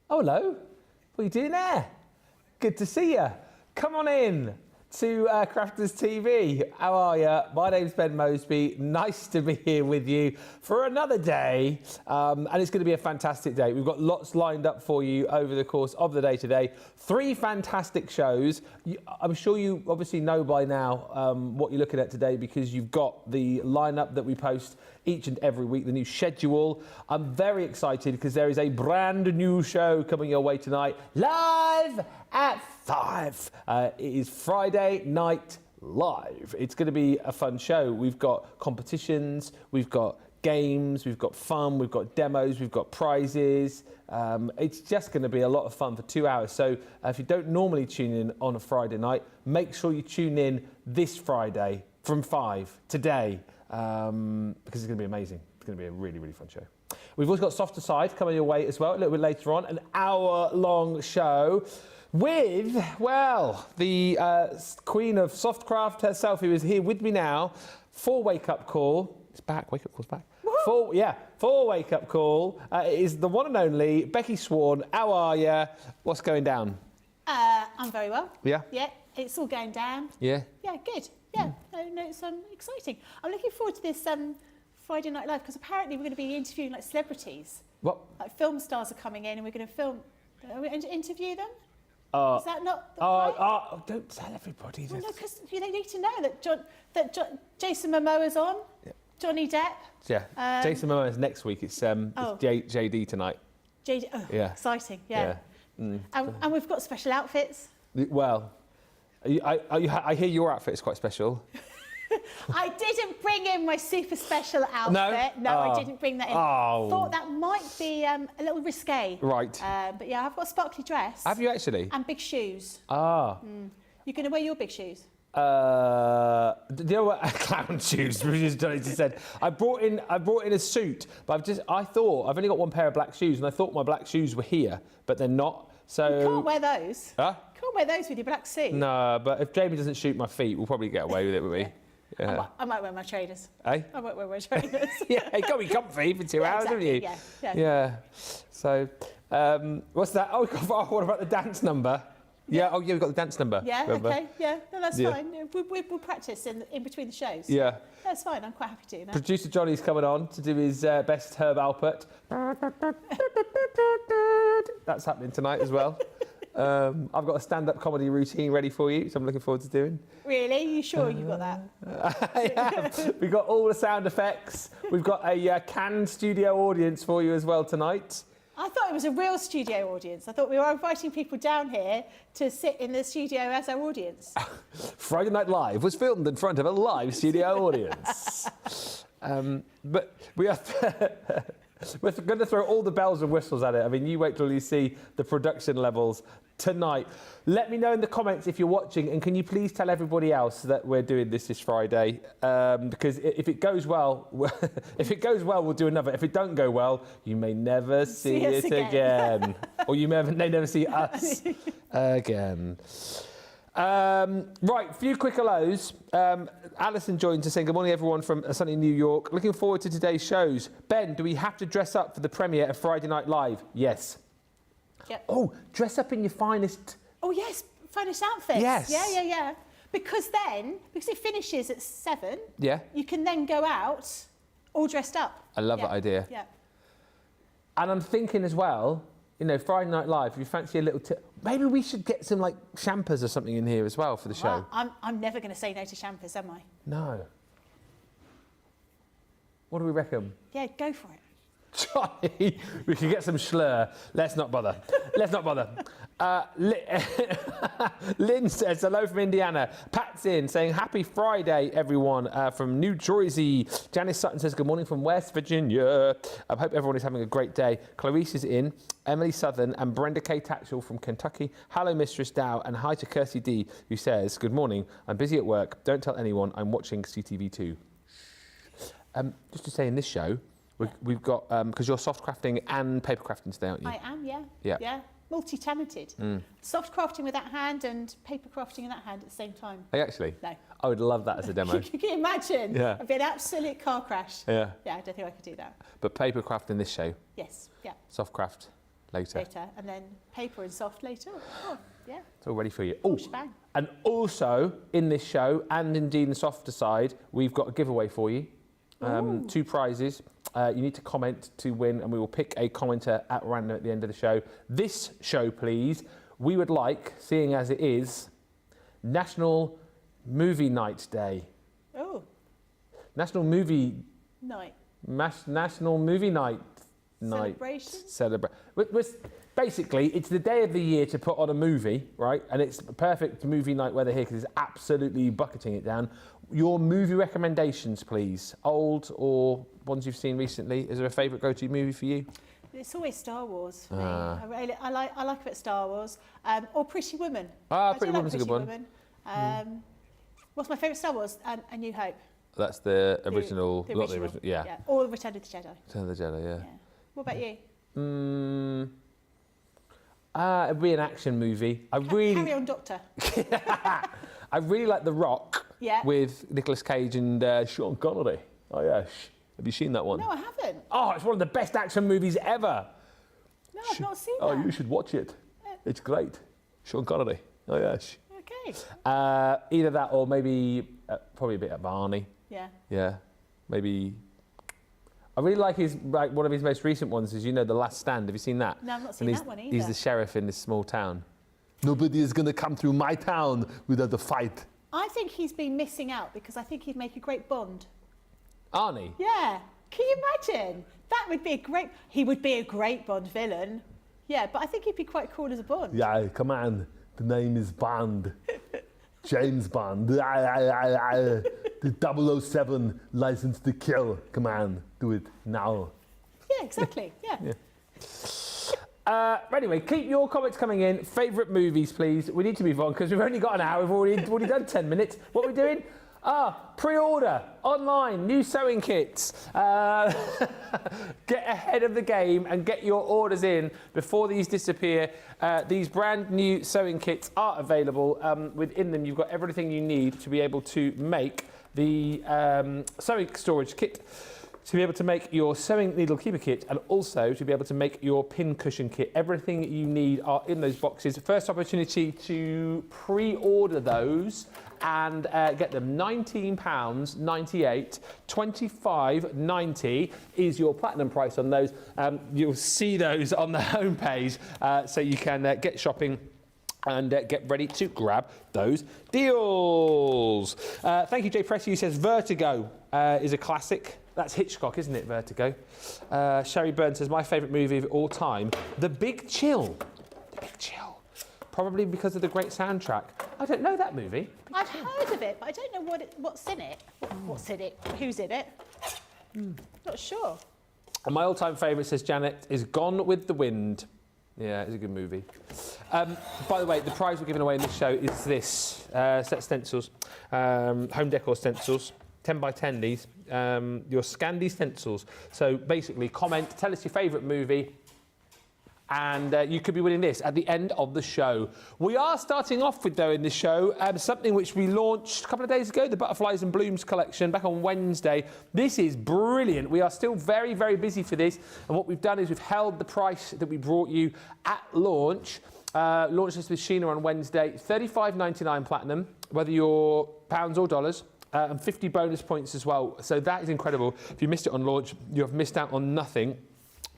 Oh, hello. What are you doing there? Good to see you. Come on in to Crafters TV. How are you? My name's Ben Moseby. Nice to be here with you for another day. And it's going to be a fantastic day. We've got lots lined up for you over the course of the day today. 3 fantastic shows. I'm sure you obviously know by now what you're looking at today because you've got the lineup that we post each and every week, the new schedule. I'm very excited because there is a brand new show coming your way tonight, live at 5. It is Friday Night Live. It's going to be a fun show. We've got competitions, we've got games, we've got fun, we've got demos, we've got prizes. It's just going to be a lot of fun for 2 hours. So if you don't normally tune in on a Friday night, make sure you tune in this Friday from 5 today. Because it's going to be amazing. It's going to be a really, really fun show. We've also got Softer Side coming your way as well, a little bit later on, an hour-long show with, well, the queen of Softcraft herself, who is here with me now for Wake Up Call. It's back, Wake Up Call's back. For Wake Up Call. It is the one and only Becky Swan. How are you? What's going down? I'm very well. Yeah? Yeah, it's all going down. Yeah? Yeah, good. Yeah, no, it's exciting. I'm looking forward to this Friday Night Live because apparently we're going to be interviewing like celebrities. What? Like film stars are coming in and we're going to interview them. Is that not the right? Don't tell everybody. Well, no, because they need to know that Jason Momoa's on, Johnny Depp. Yeah, Jason Momoa is next week. It's JD tonight. JD, yeah. Exciting, yeah. And we've got special outfits. Well, I hear your outfit is quite special. I didn't bring in my super special outfit. No, I didn't bring that in. Thought that might be a little risque. Right. But yeah, I've got a sparkly dress. Have you actually? And big shoes. You're going to wear your big shoes? Do you know what? Clown shoes, which is Johnny just said. I brought in a suit, but I've only got one pair of black shoes, and I thought my black shoes were here, but they're not. So you can't wear those. Huh? You can't wear those with your black suit. No, but if Jamie doesn't shoot my feet, we'll probably get away with it, won't we? Yeah. I might wear my trainers. Eh? I might wear my trainers. Yeah, you've got to be comfy for 2 hours, haven't you? Yeah. So, what's that? What about the dance number? Yeah, we've got the dance number. Yeah, remember? okay, yeah, no, that's fine. We'll practice in between the shows. Yeah. That's fine, I'm quite happy doing that. Producer Johnny's coming on to do his best Herb Alpert. That's happening tonight as well. I've got a stand-up comedy routine ready for you, so I'm looking forward to doing. Really? You sure you got that? I have. We've got all the sound effects. We've got a canned studio audience for you as well tonight. I thought it was a real studio audience. I thought we were inviting people down here to sit in the studio as our audience. Friday Night Live was filmed in front of a live studio audience. But we are... We're going to throw all the bells and whistles at it. I mean, you wait till you see the production levels tonight. Let me know in the comments if you're watching, and can you please tell everybody else that we're doing this Friday? Because if it goes well, we'll do another. If it don't go well, you may never see it again. Or you may never see us again. Right, a few quick hellos. Alison joins us saying, good morning everyone from sunny New York. Looking forward to today's shows. Ben, do we have to dress up for the premiere of Friday Night Live? Yes. Yep. Oh, dress up in your finest... Oh yes, finest outfits. Yes. Yeah. Because it finishes at 7, you can then go out all dressed up. I love that idea. Yeah. And I'm thinking as well, you know, Friday Night Live, if you fancy a little tip, maybe we should get some, like, champers or something in here as well for the show. Well, I'm never going to say no to champers, am I? No. What do we reckon? Yeah, go for it. Johnny, we could get some Schlur. Let's not bother. Lynn says, hello from Indiana. Pat's in, saying, happy Friday, everyone, from New Jersey. Janice Sutton says, good morning from West Virginia. I hope everyone is having a great day. Clarice is in, Emily Southern, and Brenda K. Tatchell from Kentucky. Hello, Mistress Dow, and hi to Kirsty D, who says, good morning. I'm busy at work. Don't tell anyone. I'm watching CTV2. Just to say, in this show, we've got, because you're soft crafting and paper crafting today, aren't you? I am, yeah. Yeah. Multi-talented. Soft crafting with that hand and paper crafting in that hand at the same time. Are you actually? No. I would love that as a demo. Can you imagine? Yeah. It'd be an absolute car crash. Yeah. Yeah, I don't think I could do that. But paper craft in this show? Yes, yeah. Soft craft? later. And then paper and soft later. Oh, yeah. It's all ready for you. Oh, shebang. And also in this show, and indeed in the softer side, we've got a giveaway for you. 2 prizes. You need to comment to win, and we will pick a commenter at random at the end of the show. This show, please, we would like, seeing as it is, National Movie Night Day. Oh. National Movie... Night. National Movie Night. Celebration? Basically, it's the day of the year to put on a movie, right? And it's perfect movie night weather here because it's absolutely bucketing it down. Your movie recommendations, please. Old or ones you've seen recently. Is there a favourite go-to movie for you? It's always Star Wars for me. I like a bit of Star Wars. Or Pretty Woman. Pretty Woman's a good one. What's my favourite Star Wars? A New Hope. That's the original. The original. Yeah. Or Return of the Jedi. Return of the Jedi, yeah. What about you? It'd be an action movie. Carry On, Doctor. I really like The Rock with Nicolas Cage and Sean Connery. Oh, yeah. Have you seen that one? No, I haven't. Oh, it's one of the best action movies ever. No, I've not seen that. Oh, you should watch it. It's great. Sean Connery. Oh, yes. Okay. Either that or maybe probably a bit of Barney. Yeah. Yeah. Maybe... I really like one of his most recent ones is, The Last Stand. Have you seen that? No, I've not seen that one either. He's the sheriff in this small town. Nobody is going to come through my town without a fight. I think he's been missing out because I think he'd make a great Bond. Arnie? Yeah. Can you imagine? That would be he would be a great Bond villain. Yeah, but I think he'd be quite cool as a Bond. Yeah, come on. The name is Bond. James Bond. The 007 license to kill. Come on, do it now. Yeah, exactly. Yeah. Anyway, keep your comments coming in. Favourite movies, please. We need to move on because we've only got an hour. We've already done 10 minutes. What are we doing? Pre-order, online, new sewing kits. Get ahead of the game and get your orders in before these disappear. These brand new sewing kits are available. Within them, you've got everything you need to be able to make the sewing storage kit, to be able to make your sewing needle keeper kit, and also to be able to make your pin cushion kit. Everything you need are in those boxes. First opportunity to pre-order those and get them. £19.98, £25.90 is your platinum price on those. You'll see those on the homepage, so you can get shopping and get ready to grab those deals. Thank you, Jay Pressy, who says Vertigo is a classic. That's Hitchcock, isn't it, Vertigo? Sherry Burns says, my favourite movie of all time, The Big Chill. The Big Chill. Probably because of the great soundtrack. I don't know that movie. I've heard of it, but I don't know what's in it. What's in it? Who's in it? Not sure. And my all-time favourite, says Janet, is Gone with the Wind. Yeah, it's a good movie. By the way, the prize we're giving away in this show is this set of stencils, home decor stencils, 10 by 10 these, your Scandi stencils. So basically, comment, tell us your favourite movie, and you could be winning this at the end of the show. We are starting off with, though, in this show, something which we launched a couple of days ago, the Butterflies and Blooms collection, back on Wednesday. This is brilliant. We are still very, very busy for this, and what we've done is we've held the price that we brought you at launch. Launched this with Sheena on Wednesday, $35.99 platinum, whether you're pounds or dollars. And 50 bonus points as well. So that is incredible. If you missed it on launch, you have missed out on nothing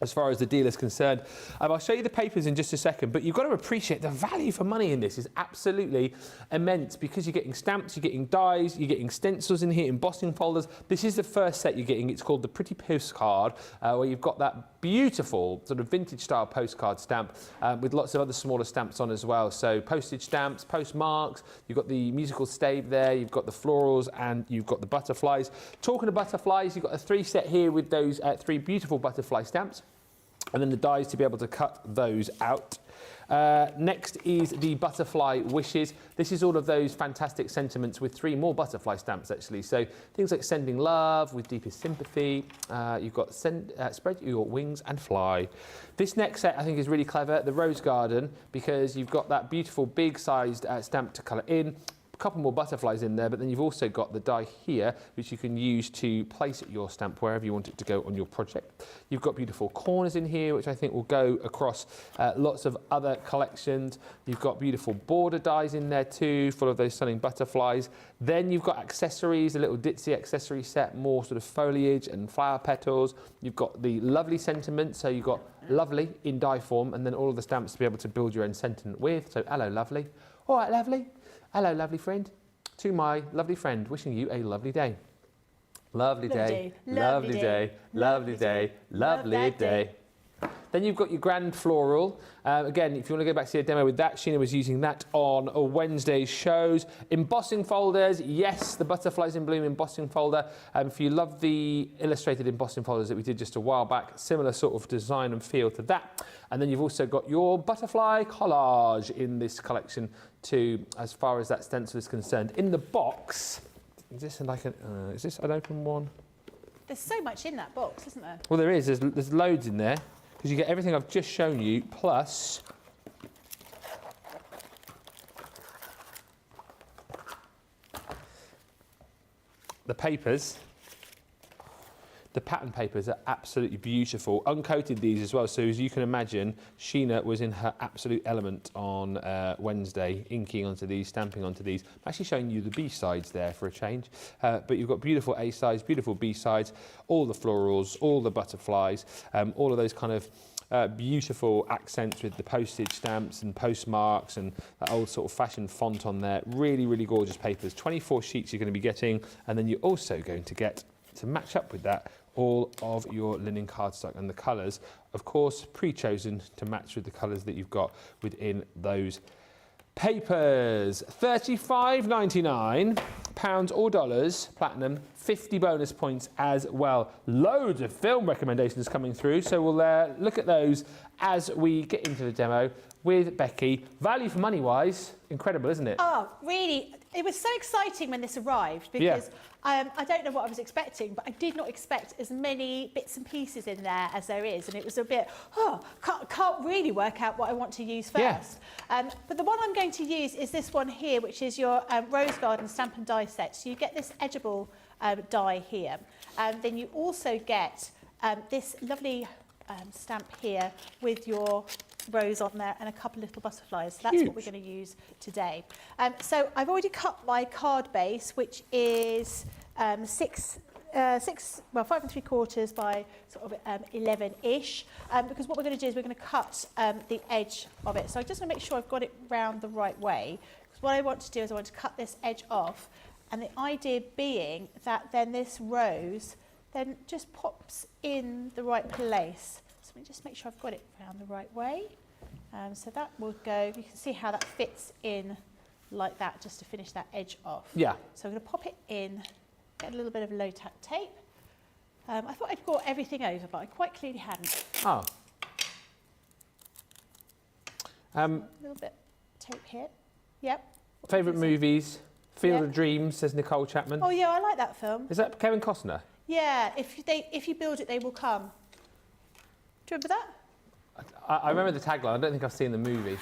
as far as the deal is concerned. I'll show you the papers in just a second, but you've got to appreciate the value for money in this is absolutely immense, because you're getting stamps, you're getting dies, you're getting stencils in here, embossing folders. This is the first set you're getting. It's called the Pretty Postcard, where you've got that beautiful sort of vintage style postcard stamp with lots of other smaller stamps on as well. So postage stamps, postmarks, you've got the musical stave there, you've got the florals, and you've got the butterflies. Talking of butterflies, you've got a 3 set here with those 3 beautiful butterfly stamps, and then the dies to be able to cut those out. Next is the butterfly wishes. This is all of those fantastic sentiments with 3 more butterfly stamps, actually. So things like sending love with deepest sympathy. You've got spread your wings and fly. This next set I think is really clever, the rose garden, because you've got that beautiful big sized stamp to colour in. couple more butterflies in there, but then you've also got the die here, which you can use to place your stamp wherever you want it to go on your project. You've got beautiful corners in here, which I think will go across lots of other collections. You've got beautiful border dies in there too, full of those stunning butterflies. Then you've got accessories, a little ditzy accessory set, more sort of foliage and flower petals. You've got the lovely sentiment, so you've got lovely in die form, and then all of the stamps to be able to build your own sentiment with. So hello, lovely. All right, lovely. Hello, lovely friend. To my lovely friend, wishing you a lovely day. Lovely day, lovely day, lovely day, lovely day. Then you've got your grand floral. Again, if you want to go back to see a demo with that, Sheena was using that on Wednesday's shows. Embossing folders, yes, the Butterflies in Bloom embossing folder. If you love the illustrated embossing folders that we did just a while back, similar sort of design and feel to that. And then you've also got your butterfly collage in this collection too, as far as that stencil is concerned. In the box, is this like is this an open one? There's so much in that box, isn't there? Well, there is. There's loads in there. Because you get everything I've just shown you, plus the papers. The pattern papers are absolutely beautiful. Uncoated these as well, so as you can imagine, Sheena was in her absolute element on Wednesday, inking onto these, stamping onto these. I'm actually showing you the B-sides there for a change. But you've got beautiful A-sides, beautiful B-sides, all the florals, all the butterflies, all of those kind of beautiful accents with the postage stamps and postmarks and that old sort of fashioned font on there. Really, really gorgeous papers. 24 sheets you're going to be getting, and then you're also going to get, to match up with that, all of your linen cardstock, and the colours, of course, pre-chosen to match with the colours that you've got within those papers. £35.99 or dollars, platinum, 50 bonus points as well. Loads of film recommendations coming through, so we'll look at those as we get into the demo with Becky. Value for money wise, incredible, isn't it? Oh, really? It was so exciting when this arrived because I don't know what I was expecting, but I did not expect as many bits and pieces in there as there is. And it was a bit, can't really work out what I want to use first. Yeah. But the one I'm going to use is this one here, which is your Rose Garden stamp and die set. So you get this edgeable die here. Then you also get this lovely stamp here with your rose on there and a couple of little butterflies. So that's what we're going to use today. So I've already cut my card base, which is 5 3/4 by sort of 11-ish, because what we're going to do is we're going to cut the edge of it. So I just want to make sure I've got it round the right way, because what I want to do is I want to cut this edge off, and the idea being that then this rose then just pops in the right place. So let me just make sure I've got it round the right way. So that will go, you can see how that fits in like that, just to finish that edge off. Yeah. So I'm going to pop it in, get a little bit of low tack tape. I thought I'd got everything over, but I quite clearly hadn't. Oh. A little bit tape here. Yep. Favourite movies? Field of Dreams, says Nicole Chapman. Oh yeah, I like that film. Is that Kevin Costner? Yeah, if you build it, they will come. Do you remember that? I remember the tagline. I don't think I've seen the movie.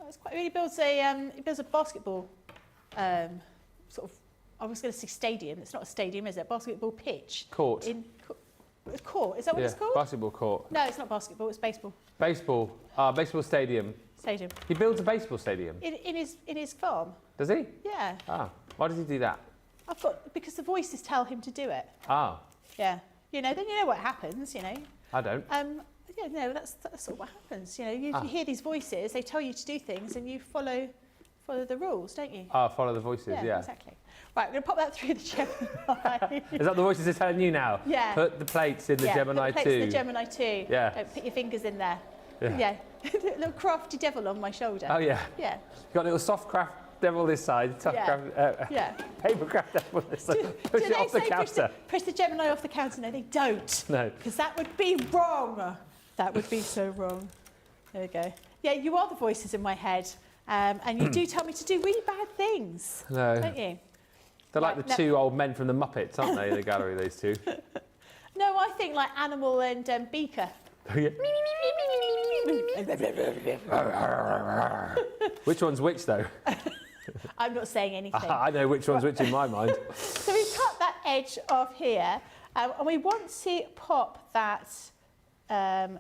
Oh, it's quite. He builds a basketball, sort of. I was going to say stadium. It's not a stadium, is it? Basketball pitch. Court. Court. Is that what it's called? Basketball court. No, it's not basketball. It's baseball. Baseball. Baseball stadium. Stadium. He builds a baseball stadium. In his farm. Does he? Yeah. Why does he do that? Because the voices tell him to do it. Yeah. Then you know what happens. I don't. Yeah, no, that's sort of what happens. You hear these voices, they tell you to do things, and you follow the rules, don't you? Follow the voices, yeah. Exactly. Right, we're going to pop that through the Gemini. Is that the voices they're telling you now? Yeah. Put the plates in the Gemini 2. Put the plates in the Gemini 2. Yeah. Don't put your fingers in there. Yeah. Little crafty devil on my shoulder. Oh, yeah. Yeah. You've got a little soft craft devil this side, paper craft devil this side. Push it off the counter. Press the Gemini off the counter. No, they don't. No. Because that would be wrong. That would be so wrong. There we go. Yeah, you are the voices in my head. And you do tell me to do really bad things. No. Don't you? They're like the two old men from the Muppets, aren't they, in the gallery, those two? No, I think like Animal and Beaker. Which one's which, though? I'm not saying anything. I know which one's which in my mind. So we've cut that edge off here, and we want to pop that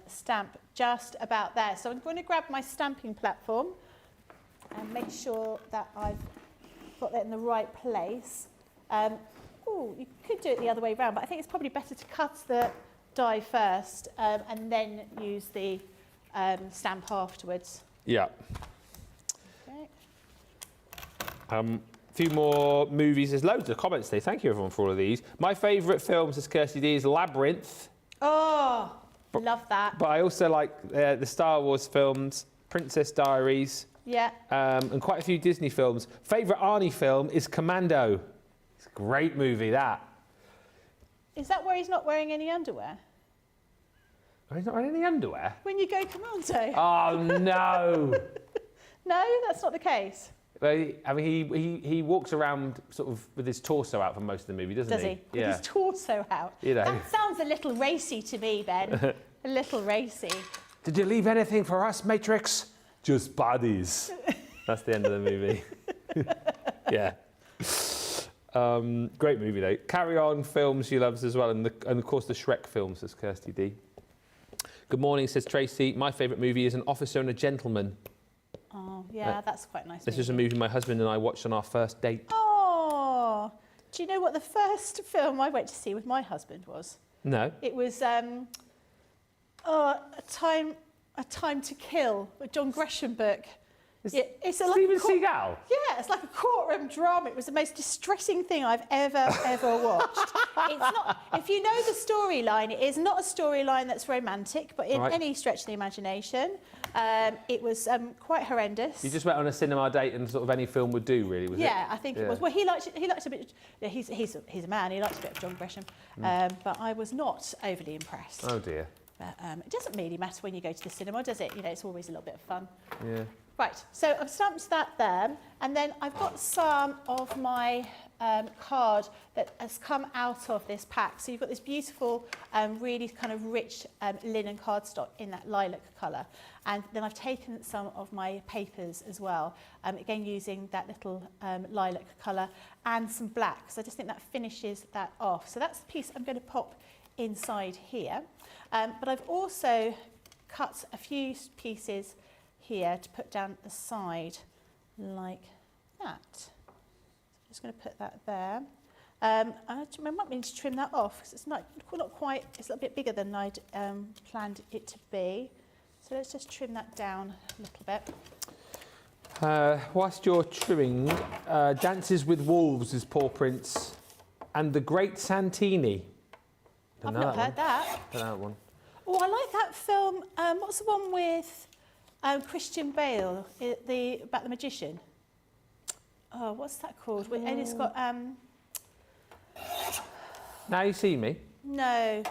stamp just about there. So I'm going to grab my stamping platform and make sure that I've got that in the right place. Oh, you could do it the other way around, but I think it's probably better to cut the die first and then use the stamp afterwards. Yeah. Okay. A few more movies. There's loads of comments today. Thank you, everyone, for all of these. My favourite film, says Kirsty D, is Labyrinth. Oh, love that. But I also like the Star Wars films, Princess Diaries, Yeah. and quite a few Disney films. Favourite Arnie film is Commando. It's a great movie, that. Is that where he's not wearing any underwear? Oh, he's not wearing any underwear? When you go commando? Oh, no. No, that's not the case. Well, I mean, he walks around sort of with his torso out for most of the movie, doesn't he? Does he? With his torso out? You know. That sounds a little racy to me, Ben. A little racy. Did you leave anything for us, Matrix? Just bodies. That's the end of the movie. Yeah. Great movie, though. Carry On films she loves as well, and of course the Shrek films, says Kirsty D. Good morning, says Tracy. My favourite movie is An Officer and a Gentleman. Oh, yeah, that's quite nice. This is a movie my husband and I watched on our first date. Oh, do you know what the first film I went to see with my husband was? No. It was A Time to Kill, a John Gresham book. It's Steven Seagal? Yeah, it's like a courtroom drama. It was the most distressing thing I've ever watched. It's not. If you know the storyline, it is not a storyline that's romantic, but in any stretch of the imagination, it was quite horrendous. You just went on a cinema date and sort of any film would do, really, was it? Yeah, I think it was. Well, he likes a bit. Yeah, he's a man. He likes a bit of John Gresham, but I was not overly impressed. Oh dear. But it doesn't really matter when you go to the cinema, does it? You know, it's always a little bit of fun. Yeah. Right, so I've stamped that there, and then I've got some of my card that has come out of this pack. So you've got this beautiful, really kind of rich linen cardstock in that lilac colour. And then I've taken some of my papers as well, again using that little lilac colour and some black, because I just think that finishes that off. So that's the piece I'm going to pop inside here. But I've also cut a few pieces here to put down the side like that. So I'm just going to put that there. I might need to trim that off because it's not quite, it's a little bit bigger than I'd planned it to be. So let's just trim that down a little bit. Whilst you're trimming, Dances with Wolves is Paw Prince and The Great Santini. I've not heard that. That one. Oh, I like that film. What's the one with Christian Bale, about the magician? Oh, what's that called? And it's got... Now You See Me? No,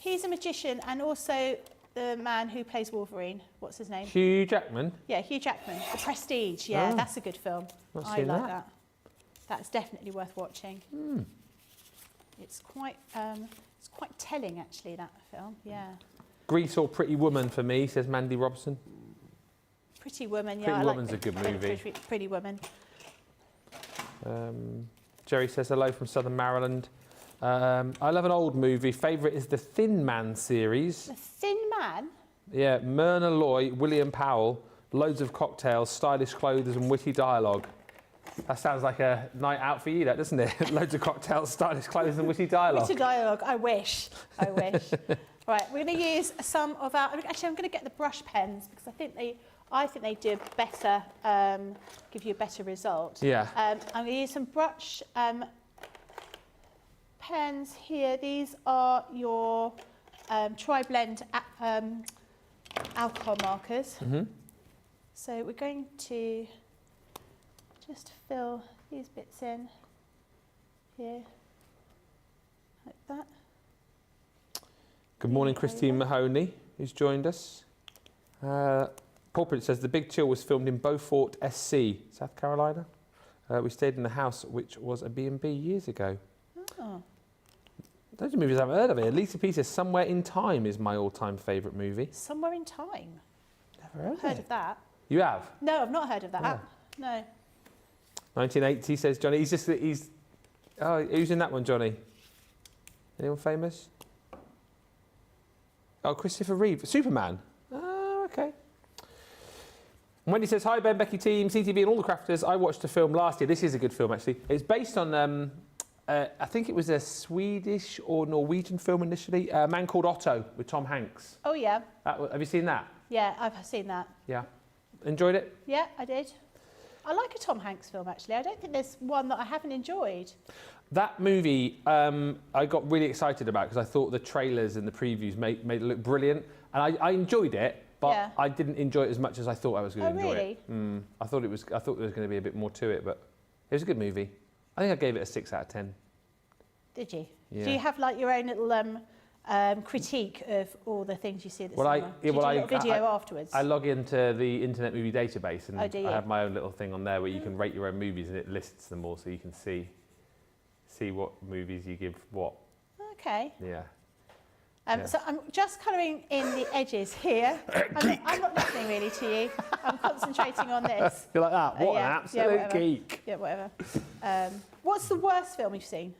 he's a magician and also the man who plays Wolverine. What's his name? Hugh Jackman? Yeah, Hugh Jackman. The Prestige. Yeah, that's a good film. I like that. That's definitely worth watching. It's quite telling, actually, that film. Yeah. Grease or Pretty Woman for me, says Mandy Robson. Pretty Woman. Yeah, Pretty I Woman's like a good movie. Pretty Woman. Jerry says hello from Southern Maryland. I love an old movie. Favourite is the Thin Man series. The Thin Man? Yeah, Myrna Loy, William Powell, loads of cocktails, stylish clothes and witty dialogue. That sounds like a night out for you, that, doesn't it? Loads of cocktails, stylish clothes and witty dialogue. Witty dialogue, I wish. Right, we're going to use some of our... Actually, I'm going to get the brush pens because I think they do better, give you a better result. Yeah. I'm going to use some brush pens here. These are your tri-blend alcohol markers. So we're going to just fill these bits in here, like that. Good morning, Christine Mahoney, who's joined us. Paul Prince says the Big Chill was filmed in Beaufort, SC, South Carolina. We stayed in the house, which was a B&B years ago. Oh. Those are movies I haven't heard of it. Lisa P says Somewhere in Time is my all-time favourite movie. Somewhere in Time. Never heard of that. You have? No, I've not heard of that. Yeah. No. 1980, says Johnny. Oh, who's in that one, Johnny? Anyone famous? Oh, Christopher Reeve. Superman. Oh, okay. Wendy says, hi, Ben, Becky team, CTV and all the crafters. I watched a film last year. This is a good film, actually. It's based on, I think it was a Swedish or Norwegian film initially. A Man Called Otto with Tom Hanks. Oh, yeah. Have you seen that? Yeah, I've seen that. Yeah. Enjoyed it? Yeah, I did. I like a Tom Hanks film, actually. I don't think there's one that I haven't enjoyed. That movie, I got really excited about because I thought the trailers and the previews made it look brilliant. And I enjoyed it, but Yeah. I didn't enjoy it as much as I thought I was going to enjoy really? it. I thought there was going to be a bit more to it, but it was a good movie. I think I gave it a 6 out of 10. Did you? Yeah. Do you have like your own little critique of all the things you see at the Well, cinema? Do you do a little video afterwards? I log into the Internet Movie Database and Oh, do you? I have my own little thing on there where you can rate your own movies and it lists them all so you can see what movies you give what. Okay. Yeah. Yeah. So I'm just colouring in the edges here. I'm not listening really to you. I'm concentrating on this. You're like that? What yeah. an absolute whatever. geek. Yeah, whatever. What's the worst film you've seen?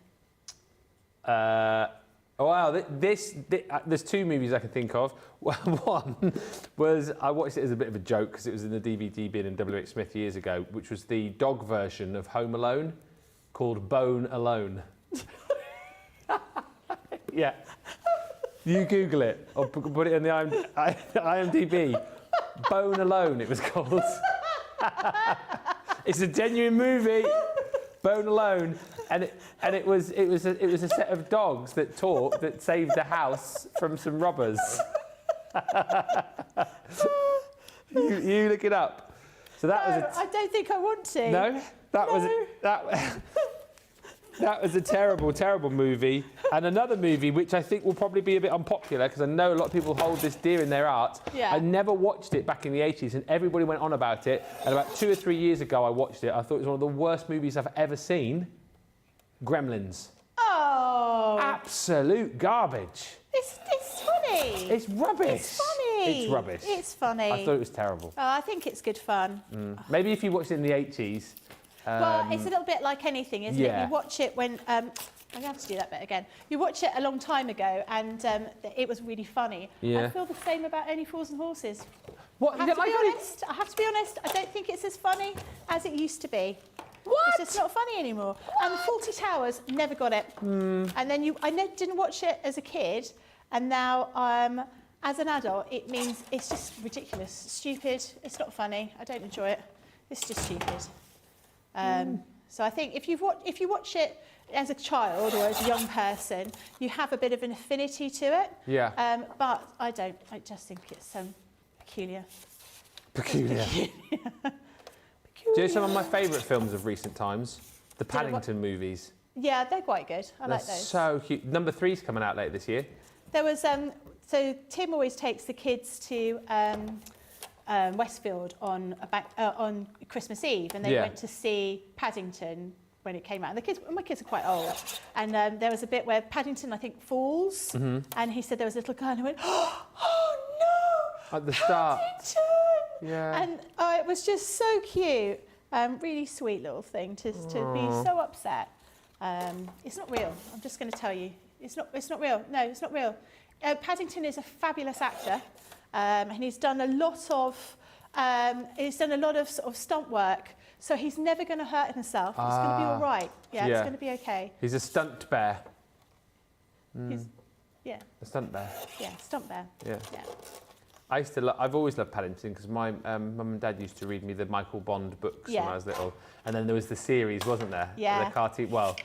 Wow, there's 2 movies I can think of. One was, I watched it as a bit of a joke because it was in the DVD bin in WH Smith years ago, which was the dog version of Home Alone called Bone Alone. Yeah. You Google it or put it in the IMDb. Bone Alone, it was called. It's a genuine movie. Bone Alone, and it was a set of dogs that talk that saved the house from some robbers. you look it up. So that was. I don't think I want to. No, that was a terrible, terrible movie. And another movie which I think will probably be a bit unpopular because I know a lot of people hold this dear in their heart. Yeah. I never watched it back in the 80s and everybody went on about it. And about 2 or 3 years ago I watched it. I thought it was one of the worst movies I've ever seen. Gremlins. Oh. Absolute garbage. It's funny. It's rubbish. It's funny. It's rubbish. It's funny. I thought it was terrible. Oh, I think it's good fun. Maybe if you watched it in the 80s. Well, it's a little bit like anything, isn't it? yeah. You watch it when... I'm going to have to do that bit again. You watch it a long time ago and it was really funny. Yeah. I feel the same about Only Fools and Horses. What? I have to be honest, I don't think it's as funny as it used to be. What? It's just not funny anymore. And Fawlty Towers, never got it. And then didn't watch it as a kid, and now as an adult, it means it's just ridiculous, stupid. It's not funny. I don't enjoy it. It's just stupid. So I think if you watch it as a child or as a young person, you have a bit of an affinity to it. Yeah. But I don't. I just think it's peculiar. Peculiar. Do you know some of my favourite films of recent times? The Paddington movies. Yeah, they're quite good. I They're like those. so cute. Number 3's coming out later this year. There was so Tim always takes the kids to Westfield on Christmas Eve, and they went to see Paddington when it came out. And my kids are quite old, and there was a bit where Paddington, I think, falls, and he said there was a little girl who went, "Oh no!" At the start. Paddington! Yeah. And it was just so cute. Really sweet little thing to be so upset. It's not real. I'm just going to tell you. It's not real. No, it's not real. Paddington is a fabulous actor, and he's done a lot of sort of stunt work. So he's never going to hurt himself. It's going to be all right. Yeah, it's going to be okay. He's a stunt bear. Yeah. A stunt bear. Yeah, stunt bear. Yeah. Yeah. I've always loved Paddington because my mum and dad used to read me the Michael Bond books when I was little, and then there was the series, wasn't there? Yeah. The cartoon. Well,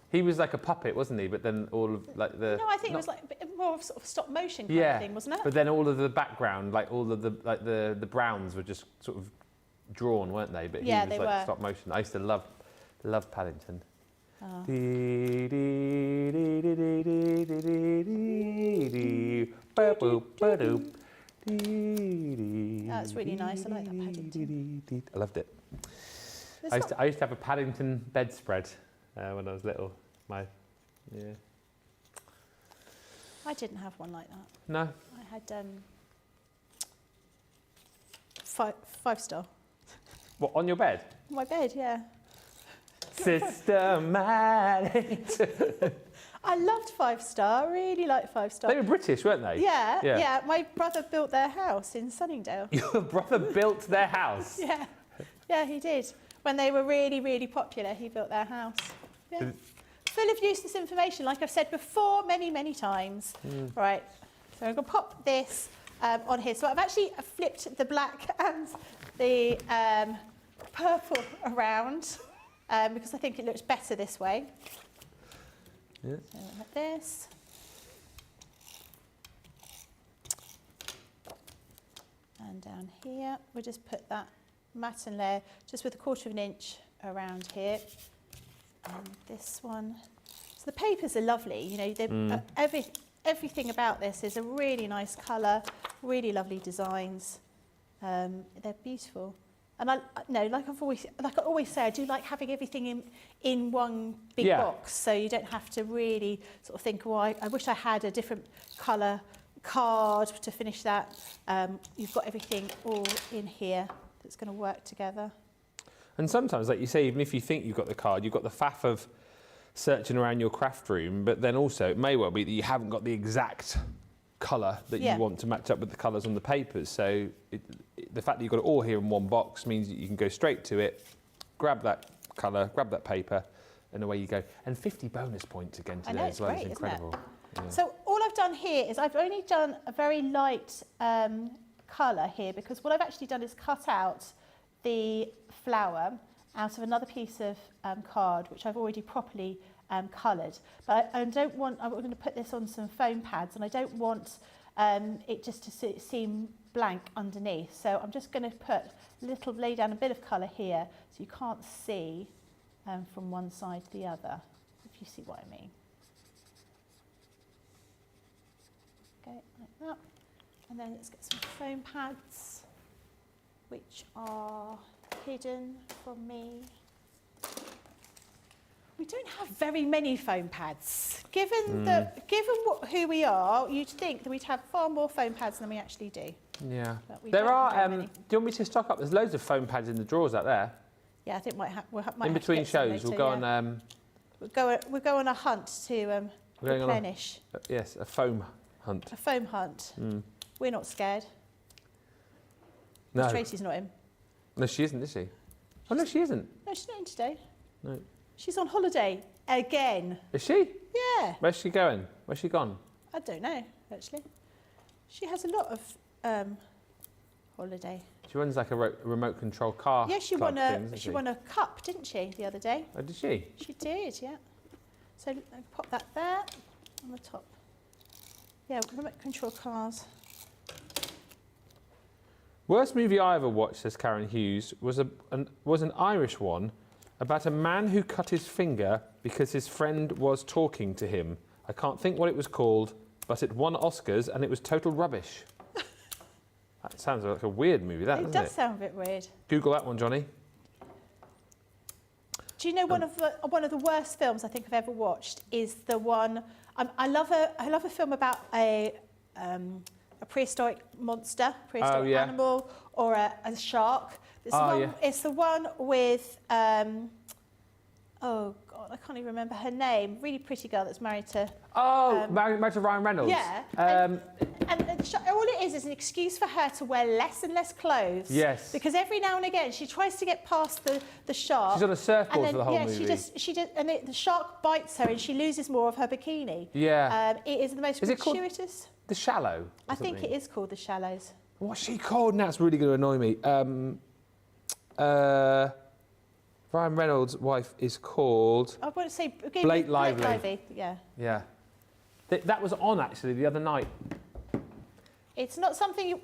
he was like a puppet, wasn't he? But then all of like the. No, I think it was like a bit more of sort of stop motion kind of thing, wasn't it? But then all of the background, like all of the Browns were just sort of drawn, weren't they? But he was they like were. stop motion. I used to love Paddington. Oh. That's really nice. I like that Paddington. I loved it. I used to have a Paddington bedspread when I was little. I didn't have one like that. No. I had five star. What, on your bed? My bed, yeah. Systematic. I loved 5-star, really liked 5-star. They were British, weren't they? Yeah. My brother built their house in Sunningdale. Your brother built their house? Yeah, he did. When they were really, really popular, he built their house. Yeah. Full of useless information, like I've said before many, many times. Right, so I'm going to pop this on here. So I've actually flipped the black and the purple around because I think it looks better this way. So like this. And down here, we'll just put that matten layer just with 1/4 inch around here. And this one. So the papers are lovely, you know, everything about this is a really nice colour, really lovely designs. They're beautiful. And I like I always say, I do like having everything in one big box, so you don't have to really sort of think, well, I wish I had a different colour card to finish that. You've got everything all in here that's going to work together. And sometimes, like you say, even if you think you've got the card, you've got the faff of searching around your craft room, but then also it may well be that you haven't got the exact colour that you want to match up with the colours on the papers. So the fact that you've got it all here in one box means that you can go straight to it, grab that colour, grab that paper, and away you go. And 50 bonus points again today as well. It's incredible. Yeah. So all I've done here is I've only done a very light colour here, because what I've actually done is cut out the flower out of another piece of card, which I've already properly coloured. But I'm going to put this on some foam pads, and I don't want it just to seem blank underneath. So I'm just going to lay down a bit of colour here, so you can't see from one side to the other, if you see what I mean. Okay, like that. And then let's get some foam pads, which are hidden from me. We don't have very many foam pads. Given who we are, you'd think that we'd have far more foam pads than we actually do. Yeah. There are. Do you want me to stock up? There's loads of foam pads in the drawers out there. Yeah, I think might in between shows, we'll go on. We'll go on a hunt to replenish. Yes, a foam hunt. A foam hunt. We're not scared. No. Tracy's not in. No, she isn't, is she? Oh no, she isn't. No, she's not in today. No. She's on holiday again. Is she? Yeah. Where's she going? Where's she gone? I don't know, actually. She has a lot of holiday. She runs like a remote control car. Yeah, she won a cup, didn't she, the other day? Oh, did she? She did, yeah. So pop that there on the top. Yeah, remote control cars. Worst movie I ever watched, says Karen Hughes, was an Irish one about a man who cut his finger because his friend was talking to him. I can't think what it was called, but it won Oscars and it was total rubbish. That sounds like a weird movie, doesn't it? It does sound a bit weird. Google that one, Johnny. Do you know one of the worst films I think I've ever watched is the one. I love a film about a prehistoric monster, prehistoric animal, or a shark. It's the one with, oh God, I can't even remember her name. Really pretty girl that's married to... married to Ryan Reynolds. Yeah. And all it is an excuse for her to wear less and less clothes. Yes. Because every now and again she tries to get past the shark. She's on a surfboard for the whole movie. The shark bites her and she loses more of her bikini. Yeah. It is the most gratuitous... The Shallow? I think it is called The Shallows. What's she called? Now it's really going to annoy me. Ryan Reynolds' wife is called... I want to say... Blake Lively. Blake Lively, yeah. Yeah. That was on, actually, the other night. It's not something you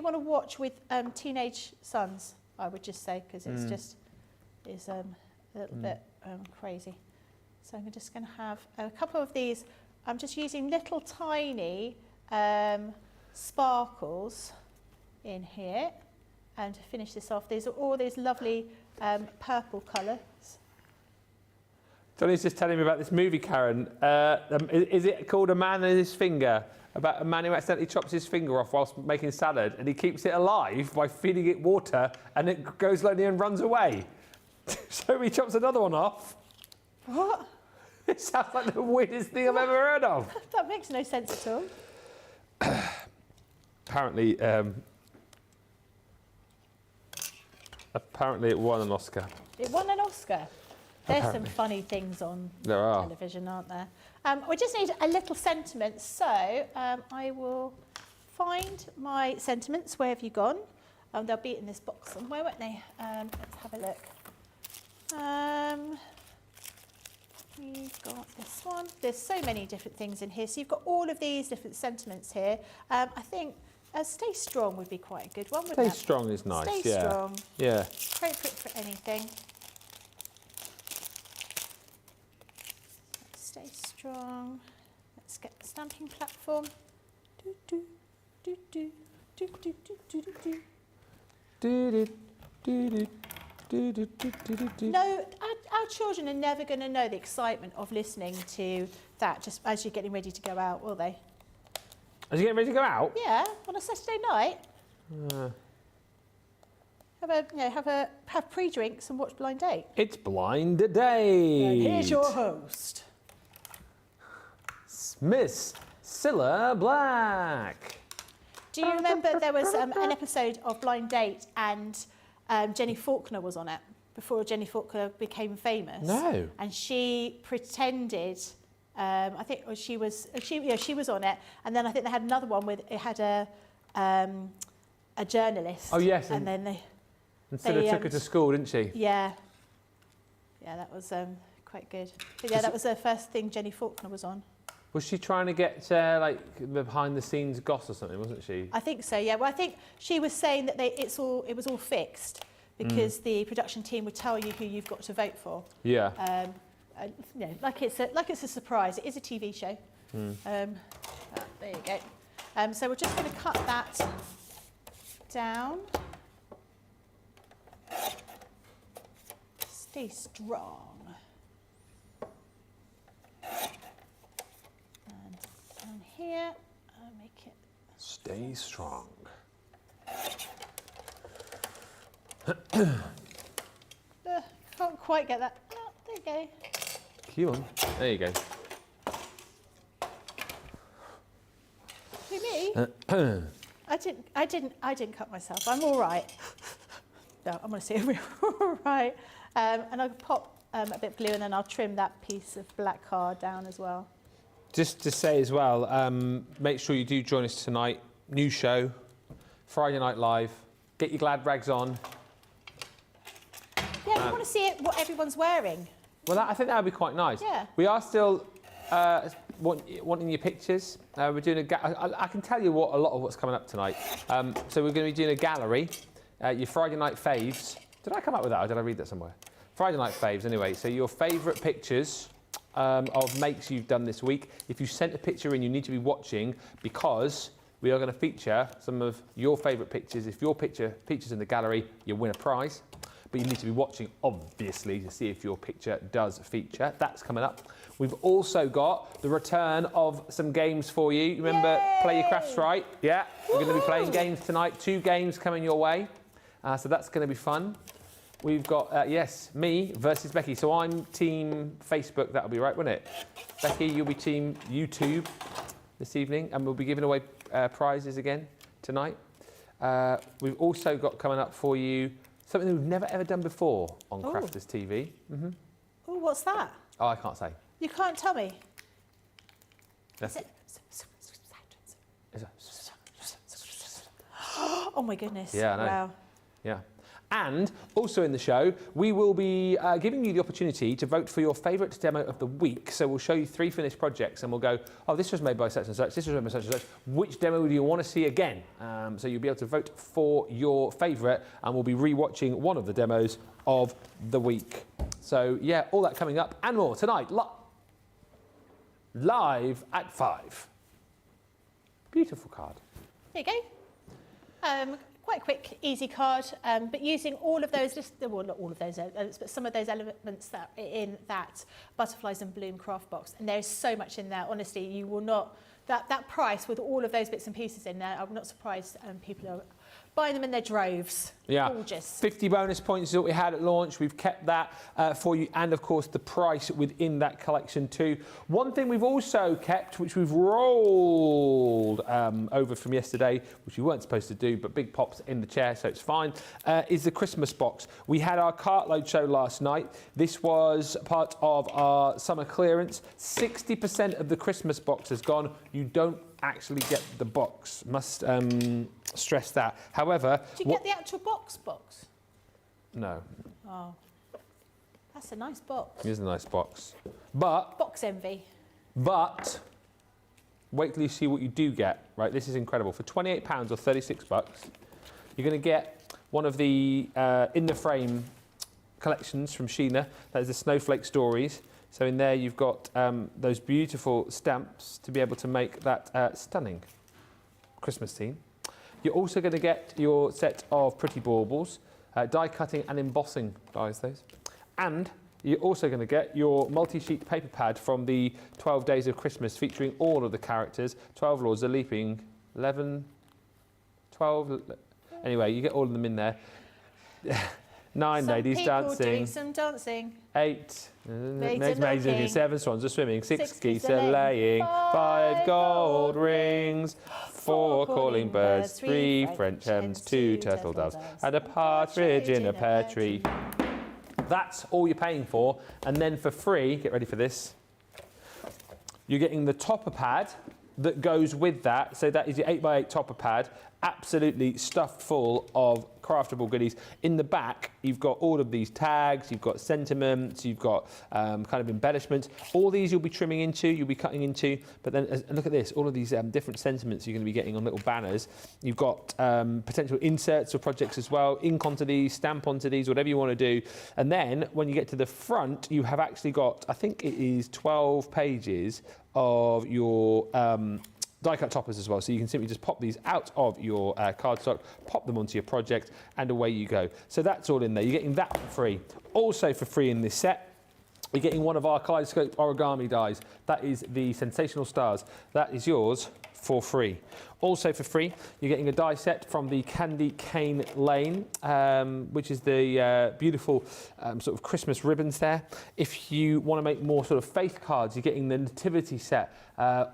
want to watch with teenage sons, I would just say, because it's a little bit crazy. So I'm just going to have a couple of these. I'm just using little tiny sparkles in here, and to finish this off, these are all these lovely purple colours. Johnny's just telling me about this movie, Karen. Is it called A Man and His Finger? About a man who accidentally chops his finger off whilst making salad, and he keeps it alive by feeding it water, and it goes slowly and runs away. So he chops another one off. What? It sounds like the weirdest thing I've ever heard of. That makes no sense at all. Apparently it won an Oscar. It won an Oscar. There's some funny things on television, aren't there? We just need a little sentiment, so I will find my sentiments. Where have you gone? They'll be in this box somewhere, won't they? Let's have a look. We've got this one. There's so many different things in here. So you've got all of these different sentiments here. I think Stay Strong would be quite a good one, wouldn't it? Stay Strong is nice, Stay Strong. Yeah. Appropriate for anything. Stay Strong. Let's get the stamping platform. Do, do, do, do, do, do, do, do, do. Do, do, do, do. No, our children are never going to know the excitement of listening to that just as you're getting ready to go out, will they? Are you getting ready to go out? Yeah, on a Saturday night. Have pre-drinks and watch Blind Date. It's Blind Date. And here's your host, Miss Cilla Black. Do you remember there was an episode of Blind Date and Jenny Faulkner was on it before Jenny Faulkner became famous? No. And she pretended. I think she was on it, and then I think they had another one with it had a journalist. Oh yes. And then they took her to school, didn't she? Yeah. Yeah, that was quite good. But yeah, that was the first thing Jenny Faulkner was on. Was she trying to get like behind the scenes goss or something, wasn't she? I think so. Yeah. Well, I think she was saying that it was all fixed because the production team would tell you who you've got to vote for. Yeah. Like it's a surprise. It is a TV show. There you go. So we're just going to cut that down. Stay strong. And down here, I'll make it. Stay strong. Can't quite get that. Oh, there you go. Come on. There you go. Who, me? I didn't cut myself. I'm all right. No, I'm going to say we're all right. And I'll pop a bit of glue and then I'll trim that piece of black card down as well. Just to say as well, make sure you do join us tonight. New show, Friday Night Live. Get your glad rags on. Yeah, we want to see what everyone's wearing. Well, I think that would be quite nice. Yeah. We are still wanting your pictures. We're doing I can tell you a lot of what's coming up tonight. So we're going to be doing a gallery. Your Friday night faves. Did I come up with that or did I read that somewhere? Friday night faves, anyway. So your favourite pictures of makes you've done this week. If you sent a picture in, you need to be watching because we are going to feature some of your favourite pictures. If your picture features in the gallery, you win a prize. But you need to be watching, obviously, to see if your picture does feature. That's coming up. We've also got the return of some games for you. You remember Yay! Play Your Crafts Right? Yeah, we're going to be playing games tonight. 2 games coming your way. So that's going to be fun. We've got, yes, me versus Becky. So I'm team Facebook. That'll be right, won't it? Becky, you'll be team YouTube this evening. And we'll be giving away prizes again tonight. We've also got coming up for you something that we've never ever done before on Crafters TV. Oh, what's that? Oh, I can't say. You can't tell me. That's it. Oh my goodness. Yeah, I know. Wow. Yeah. And also in the show, we will be giving you the opportunity to vote for your favourite demo of the week. So we'll show you 3 finished projects and we'll go, oh, this was made by such and such, this was made by such and such. Which demo do you want to see again? So you'll be able to vote for your favourite and we'll be re-watching one of the demos of the week. So yeah, all that coming up and more tonight, live at 5. Beautiful card. There you go. quite quick, easy card, but using all of those, well, not all of those elements, but some of those elements that are in that Butterflies and Bloom craft box. And there's so much in there, honestly, you will not, that price with all of those bits and pieces in there, I'm not surprised people are buying them in their droves. Yeah. Gorgeous. 50 bonus points is what we had at launch. We've kept that for you, and of course the price within that collection too. One thing we've also kept, which we've rolled over from yesterday, which we weren't supposed to do, but Big Pop's in the chair, so it's fine, is the Christmas box. We had our cartload show last night. This was part of our summer clearance. 60% of the Christmas box has gone. You don't actually get the box. Must stress that. However, do you get the actual box? No. Oh, that's a nice box. It is a nice box. But box envy. But wait till you see what you do get. Right, this is incredible. For £28 or 36 bucks, you're going to get one of the in the frame collections from Sheena. That is the Snowflake Stories. So in there you've got those beautiful stamps to be able to make that stunning Christmas theme. You're also going to get your set of Pretty Baubles, die cutting and embossing dies those. And you're also going to get your multi-sheet paper pad from the 12 Days of Christmas featuring all of the characters. 12 Lords are leaping, 11, 12, anyway, you get all of them in there. 9 ladies dancing. Doing some dancing. 8 maids are milking. 7 swans are swimming. 6 geese are are laying. 5 gold rings. 4 calling birds. 3 French hens. 2 turtle doves. And a partridge in a pear tree. That's all you're paying for. And then for free, get ready for this, you're getting the topper pad that goes with that. So that is your 8x8 topper pad, absolutely stuffed full of craftable goodies. In the back, you've got all of these tags, you've got sentiments, you've got kind of embellishments. All these you'll be trimming into, you'll be cutting into, but then look at this, all of these different sentiments you're going to be getting on little banners. You've got potential inserts for projects as well, ink onto these, stamp onto these, whatever you want to do. And then when you get to the front, you have actually got, I think it is 12 pages of your die cut toppers as well, so you can simply just pop these out of your cardstock, pop them onto your project, and away you go. So that's all in there. You're getting that for free. Also for free in this set, you're getting one of our kaleidoscope origami dies. That is the Sensational Stars. That is yours for free. Also for free, you're getting a die set from the Candy Cane Lane, which is the beautiful sort of Christmas ribbons there. If you want to make more sort of faith cards, you're getting the Nativity set.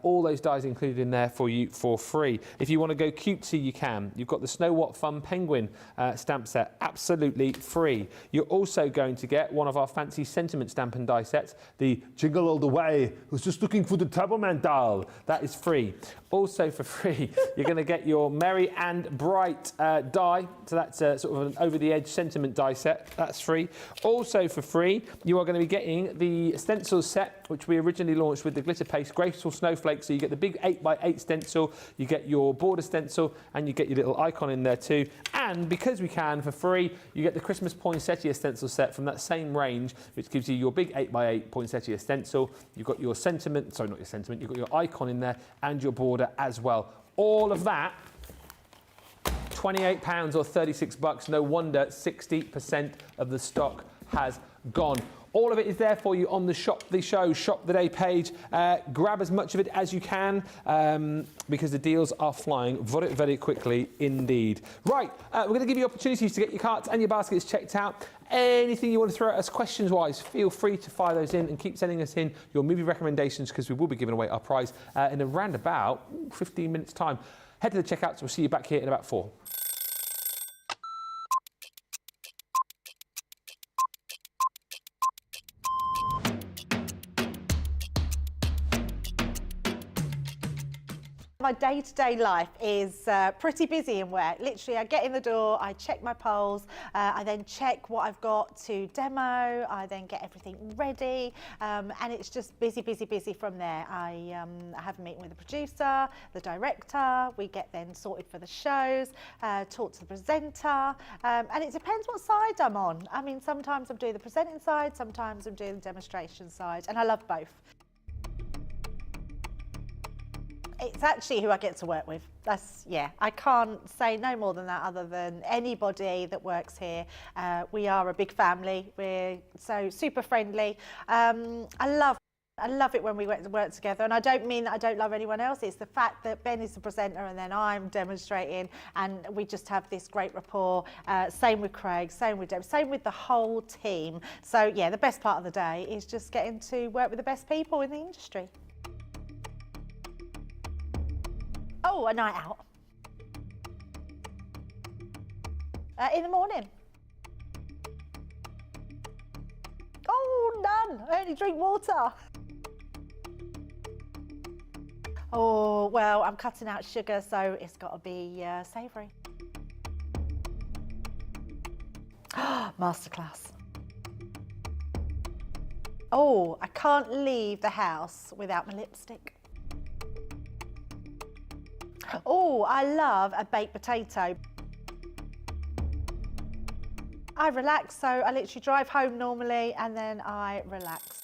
All those dies included in there for you for free. If you want to go cutesy, you can. You've got the Snow What Fun Penguin stamp set, absolutely free. You're also going to get one of our fancy sentiment stamp and die sets, the Jingle All the Way, who's just looking for the Taberman doll. That is free. Also for free, you're going to get your Merry and Bright die. So that's sort of an over-the-edge sentiment die set. That's free. Also for free, you are going to be getting the stencils set, which we originally launched with the glitter paste, Graceful Snowflake. So you get the big 8x8 stencil, you get your border stencil, and you get your little icon in there too. And because we can, for free, you get the Christmas poinsettia stencil set from that same range, which gives you your big 8x8 poinsettia stencil. You've got your sentiment, sorry, not your sentiment, you've got your icon in there and your border as well. All of that, £28 or 36 bucks. No wonder 60% of the stock has gone. All of it is there for you on the Shop the Show, Shop the Day page. Grab as much of it as you can because the deals are flying very, very quickly indeed. Right, we're going to give you opportunities to get your carts and your baskets checked out. Anything you want to throw at us questions-wise, feel free to fire those in and keep sending us in your movie recommendations because we will be giving away our prize in around about 15 minutes' time. Head to the checkouts. We'll see you back here in about 4. My day-to-day life is pretty busy in work. Literally, I get in the door, I check my polls, I then check what I've got to demo, I then get everything ready, and it's just busy, busy, busy from there. I have a meeting with the producer, the director, we get then sorted for the shows, talk to the presenter, and it depends what side I'm on. I mean, sometimes I'm doing the presenting side, sometimes I'm doing the demonstration side, and I love both. It's actually who I get to work with. I can't say no more than that other than anybody that works here. We are a big family. We're so super friendly. I love it when we work together, and I don't mean that I don't love anyone else. It's the fact that Ben is the presenter and then I'm demonstrating, and we just have this great rapport. Same with Craig, same with Deb, same with the whole team. So yeah, the best part of the day is just getting to work with the best people in the industry. Oh, a night out. In the morning. Oh, none. I only drink water. Oh, well, I'm cutting out sugar, so it's got to be savoury. Masterclass. Oh, I can't leave the house without my lipstick. Oh, I love a baked potato. I relax, so I literally drive home normally and then I relax.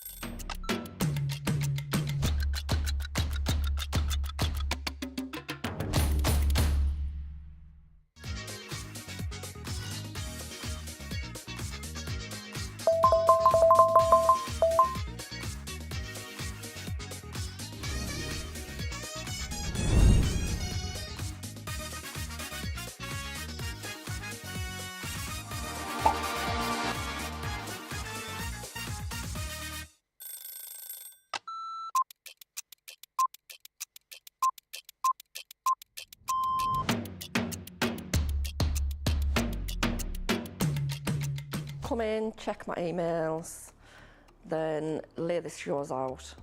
Come in, check my emails, then lay the shows out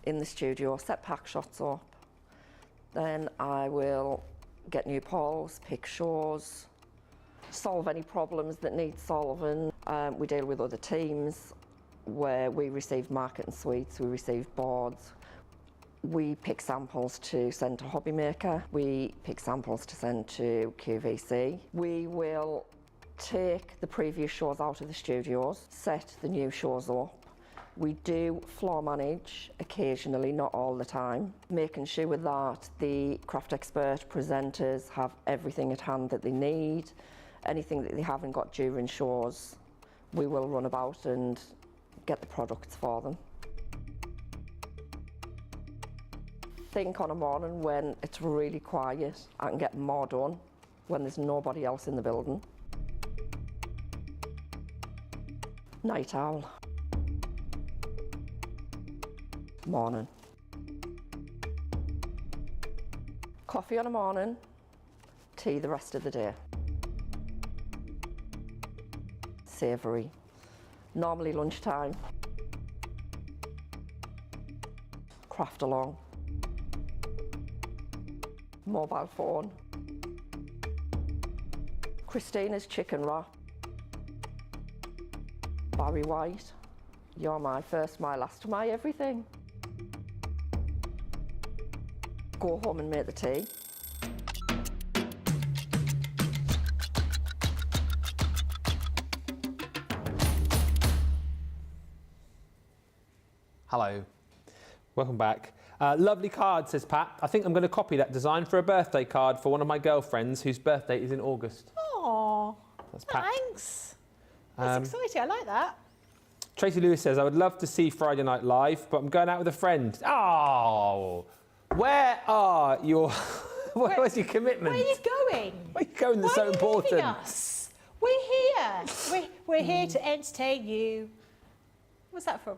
in the studio, set pack shots up. Then I will get new polls, pick shows, solve any problems that need solving. We deal with other teams where we receive marketing suites, we receive boards. We pick samples to send to Hobby Maker. We pick samples to send to QVC. We will take the previous shows out of the studios, set the new shows up. We do floor manage occasionally, not all the time, making sure that the craft expert presenters have everything at hand that they need. Anything that they haven't got during shows, we will run about and get the products for them. Think on a morning when it's really quiet, I can get more done when there's nobody else in the building. Night owl. Morning. Coffee on a morning, tea the rest of the day. Savoury. Normally lunchtime. Craft along. Mobile phone. Christina's chicken wrap. Barry White, you're my first, my last, my everything. Go home and make the tea. Hello. Welcome back. Lovely card, says Pat. I think I'm going to copy that design for a birthday card for one of my girlfriends whose birthday is in August. Oh, That's Pat. thanks. That's exciting. I like that. Tracy Lewis says, I would love to see Friday Night Live, but I'm going out with a friend. Oh, where are your... Where's your commitment? Where are you going? Where are you going that's Why so are you important? leaving us? We're here. We're here to entertain you. What's that from?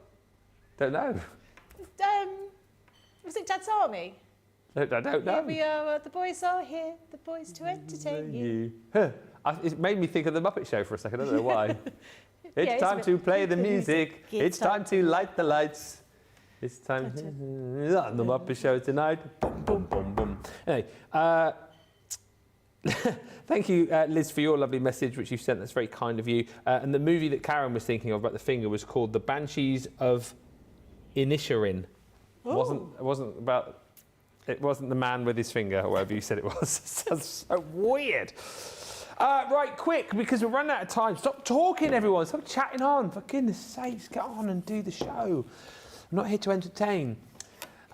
Don't know. Was it Dad's Army? I don't know. Here we are, the boys are here, the boys to entertain you. It made me think of the Muppet Show for a second, I don't know why. It's it's time a bit- to play the music. It's It's time to light the lights. It's time on the Muppet Show tonight. Boom, boom, boom, boom. Anyway, thank you, Liz, for your lovely message, which you've sent. That's very kind of you. And the movie that Karen was thinking of about the finger was called The Banshees of Inisherin. It wasn't the man with his finger, or whatever you said it was. It sounds so weird. Right, quick, because we're running out of time. Stop talking, everyone. Stop chatting on. For goodness sakes, get on and do the show. I'm not here to entertain.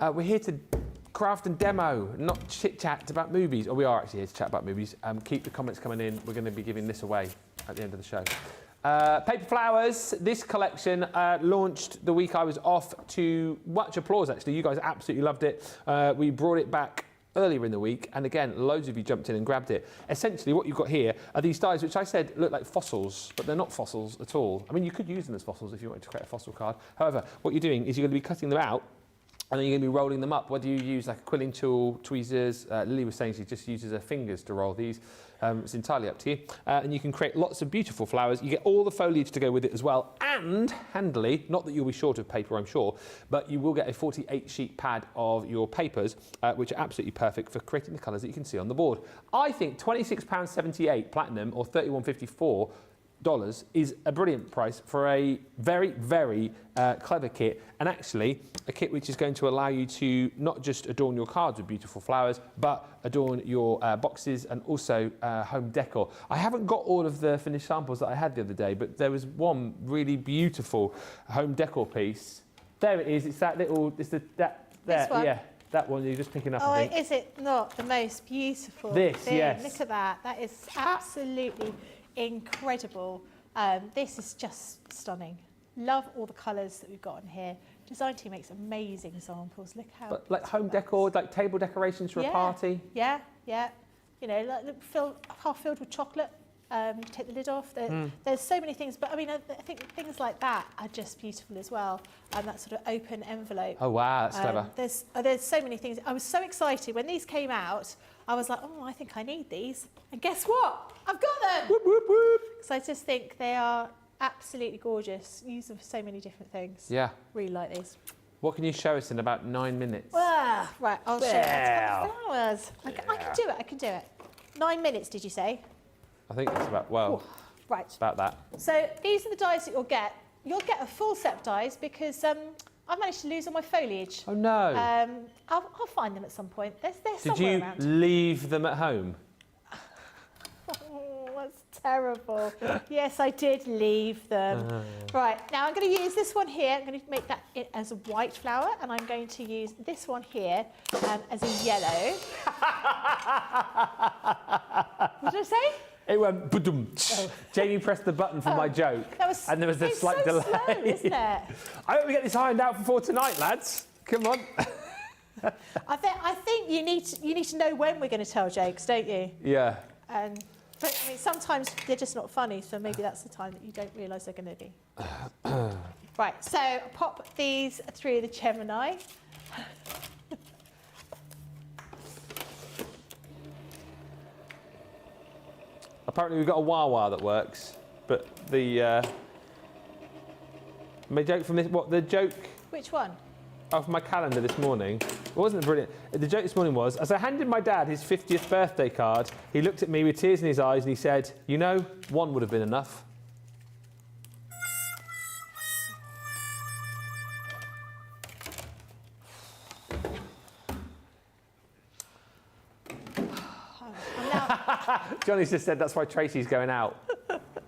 We're here to craft and demo, not chit-chat about movies. Oh, we are actually here to chat about movies. Keep the comments coming in. We're going to be giving this away at the end of the show. Paper Flowers, this collection launched the week I was off to much applause, actually. You guys absolutely loved it. We brought it back earlier in the week, and again, loads of you jumped in and grabbed it. Essentially, what you've got here are these dies, which I said look like fossils, but they're not fossils at all. I mean, you could use them as fossils if you wanted to create a fossil card. However, what you're doing is you're going to be cutting them out, and then you're going to be rolling them up. Whether you use like a quilling tool, tweezers, Lily was saying she just uses her fingers to roll these. It's entirely up to you. And you can create lots of beautiful flowers. You get all the foliage to go with it as well. And handily, not that you'll be short of paper, I'm sure, but you will get a 48 sheet pad of your papers, which are absolutely perfect for creating the colours that you can see on the board. I think £26.78 platinum or $31.54 is a brilliant price for a very, very clever kit, and actually a kit which is going to allow you to not just adorn your cards with beautiful flowers, but adorn your boxes and also home decor. I haven't got all of the finished samples that I had the other day, but there was one really beautiful home decor piece. There it is. It's that little. It's that one? Yeah. That one you're just picking up. Oh, I think. is it not the most beautiful This, thing? yes. Look at that. That is absolutely incredible. This is just stunning. Love all the colours that we've got in here. Design team makes amazing samples. Look how. But like home decor, like table decorations for a party. Yeah, yeah. You know, like half filled with chocolate. Take the lid off. There's so many things, but I mean, I think things like that are just beautiful as well. And that sort of open envelope. Oh wow, that's clever. There's so many things. I was so excited when these came out. I was like, oh, I think I need these. And guess what? I've got them. Whoop, whoop, whoop. So I just think they are absolutely gorgeous. Use them for so many different things. Yeah. Really like these. What can you show us in about 9 minutes? Right, I'll show you how to Well. cut flowers. I can do it. 9 minutes, did you say? I think it's about, well, Right. about that. So these are the dies that you'll get. You'll get a full set of dies because I've managed to lose all my foliage. Oh no. I'll find them at some point. They're Did somewhere you around. leave them at home? Oh, that's terrible. Yes, I did leave them. Right, now I'm going to use this one here. I'm going to make that as a white flower, and I'm going to use this one here as a yellow. What did I say? It went ba-dum. Jamie pressed the button for my joke, and there was a it's slight so delay. Slow, isn't it? I hope we get this ironed out before tonight, lads. Come on. I think you need to know when we're going to tell jokes, don't you? Yeah. But I mean, sometimes they're just not funny, so maybe that's the time that you don't realise they're going to be. Right, so pop these through the Gemini. Apparently we've got a wah-wah that works, but the my joke from this, the joke Which one? off my calendar this morning, it wasn't brilliant. The joke this morning was, as I handed my dad his 50th birthday card, he looked at me with tears in his eyes and he said, you know, one would have been enough. Johnny's just said that's why Tracy's going out.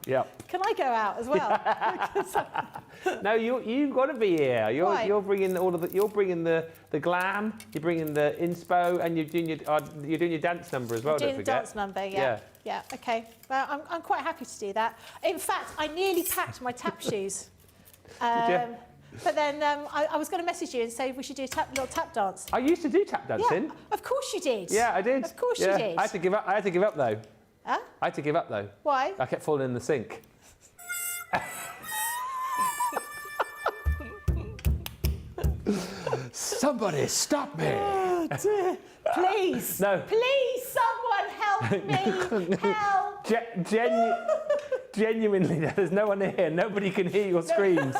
Yep. Can I go out as well? No, you've got to be here. Why? You're bringing all of the. You're bringing the glam. You're bringing the inspo, and you're doing your dance number as well. Doing Don't the forget. dance number, yeah. Yeah, okay. Well, I'm quite happy to do that. In fact, I nearly packed my tap shoes. Did you? But then I was going to message you and say we should do a little tap dance. I used to do tap dancing. Yeah, of course you did. Yeah, I did. Of course Yeah. you did. I had to give up. I had to give up though. Huh? I had to give up though. Why? I kept falling in the sink. Somebody stop me! Oh, dear. Please. No. Please, someone help me. Help. Genuinely, there's no one here. Nobody can hear your screams.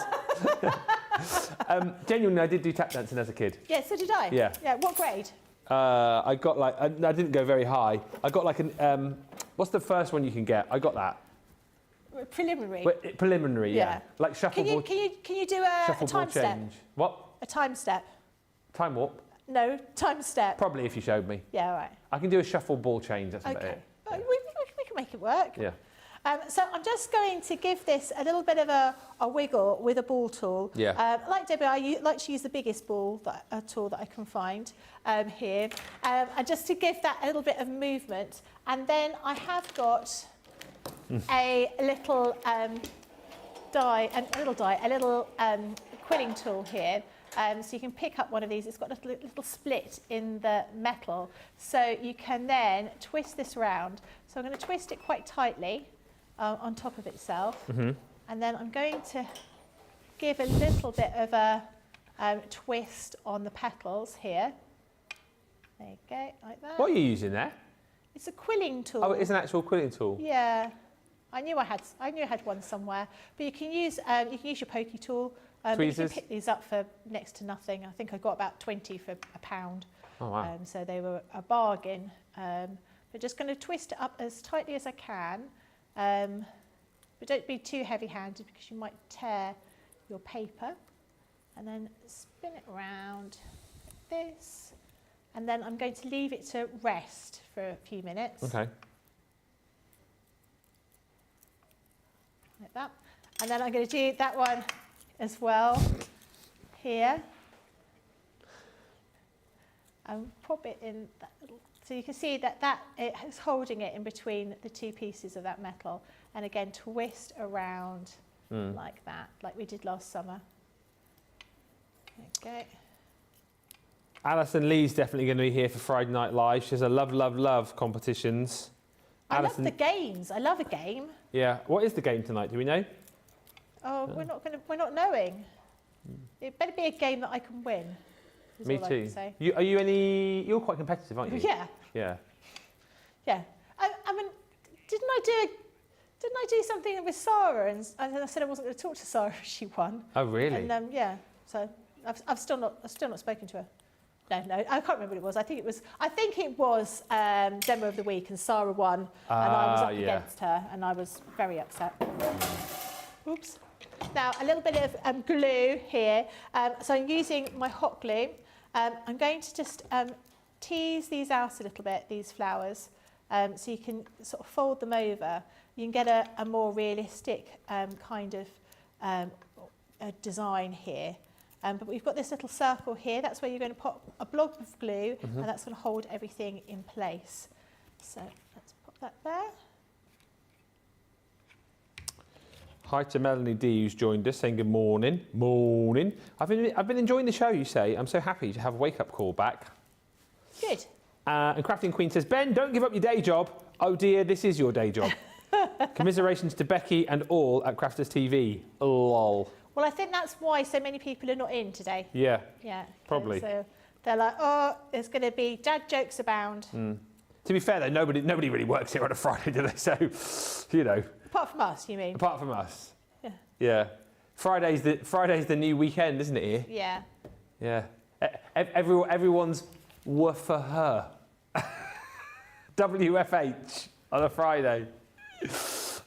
Genuinely, I did do tap dancing as a kid. Yeah, so did I. Yeah. Yeah, what grade? I got like, I didn't go very high. I got like an, what's the first one you can get? I got that. Preliminary. Preliminary, yeah. Like shuffleboard. Can you do a time step? change. What? A time step? Time warp? No, time step. Probably if you showed me. Yeah, all right. I can do a shuffle ball change, that's about Okay. it. We can make it work. Yeah. So I'm just going to give this a little bit of a wiggle with a ball tool. Yeah. Like Debbie, I like to use the biggest tool that I can find here. And just to give that a little bit of movement. And then I have got a little quilling tool here. So you can pick up one of these. It's got a little split in the metal. So you can then twist this around. So I'm going to twist it quite tightly on top of itself. And then I'm going to give a little bit of a twist on the petals here. There you go, like that. What are you using there? It's a quilling tool. Oh, it's an actual quilling tool. Yeah, I knew I had one somewhere. But you can use your pokey tool. But you can pick these up for next to nothing. I think I got about 20 for £1. Oh, wow. So they were a bargain. But just going to twist it up as tightly as I can. But don't be too heavy-handed because you might tear your paper. And then spin it around like this. And then I'm going to leave it to rest for a few minutes. Okay. Like that. And then I'm going to do that one as well here. And pop it in that little, so you can see that it is holding it in between the two pieces of that metal. And again, twist around like that, like we did last summer. Okay. Alison Lee's definitely going to be here for Friday Night Live. She has a love competitions. I Alison, love the games. I love a game. Yeah. What is the game tonight? Do we know? Oh, we're not knowing. It better be a game that I can win. Is Me all I too. can say. You're quite competitive, aren't you? Yeah. Yeah. Yeah. I mean, didn't I do something with Sarah? And I said I wasn't going to talk to Sarah if she won. Oh, really? And yeah. So I've still not spoken to her. No, I can't remember what it was. I think it was Demo of the Week, and Sarah won, and I was up against her, and I was very upset. Oops. Now, a little bit of glue here. So I'm using my hot glue. I'm going to just tease these out a little bit, these flowers, so you can sort of fold them over. You can get a more realistic kind of a design here. But we've got this little circle here. That's where you're going to pop a blob of glue, and that's going to hold everything in place. So let's pop that there. Hi to Melanie D, who's joined us, saying good morning. Morning. I've been enjoying the show, you say. I'm so happy to have a wake-up call back. Good. And Crafting Queen says, Ben, don't give up your day job. Oh dear, this is your day job. Commiserations to Becky and all at Crafters TV. Lol. Well, I think that's why so many people are not in today. Yeah. Yeah. Probably. So they're like, oh, there's going to be dad jokes abound. To be fair, though, nobody really works here on a Friday, do they? So, you know. Apart from us, you mean? Apart from us. Yeah. Yeah. Friday's the new weekend, isn't it here? Yeah. Yeah. Everyone's woof for her. WFH on a Friday.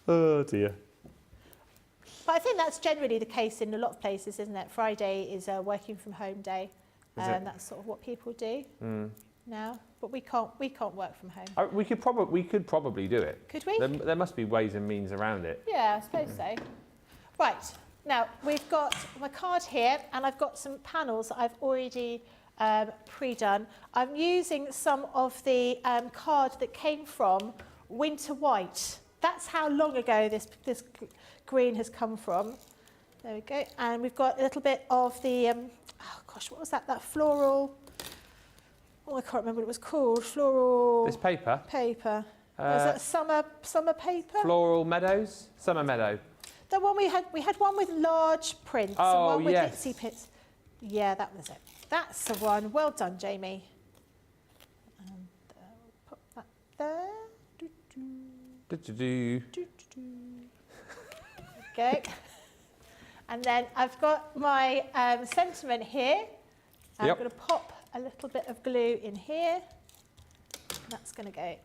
Oh, dear. But I think that's generally the case in a lot of places, isn't it? Friday is a working from home day. And that's sort of what people do now. But we can't work from home. We could probably do it. Could we? There must be ways and means around it. Yeah, I suppose so. Right, now we've got my card here, and I've got some panels that I've already pre-done. I'm using some of the card that came from Winter White. That's how long ago this green has come from. There we go. And we've got a little bit of the, oh gosh, what was that? That floral, oh, I can't remember what it was called. Floral. This paper? Paper. Was that summer paper? Floral Meadows? Summer Meadow. The one we had one with large prints and Oh, one with yes. itsy pits. Yeah, that was it. That's the one. Well done, Jamie. And put that there. Okay. And then I've got my sentiment here. I'm going to pop a little bit of glue in here. That's going to go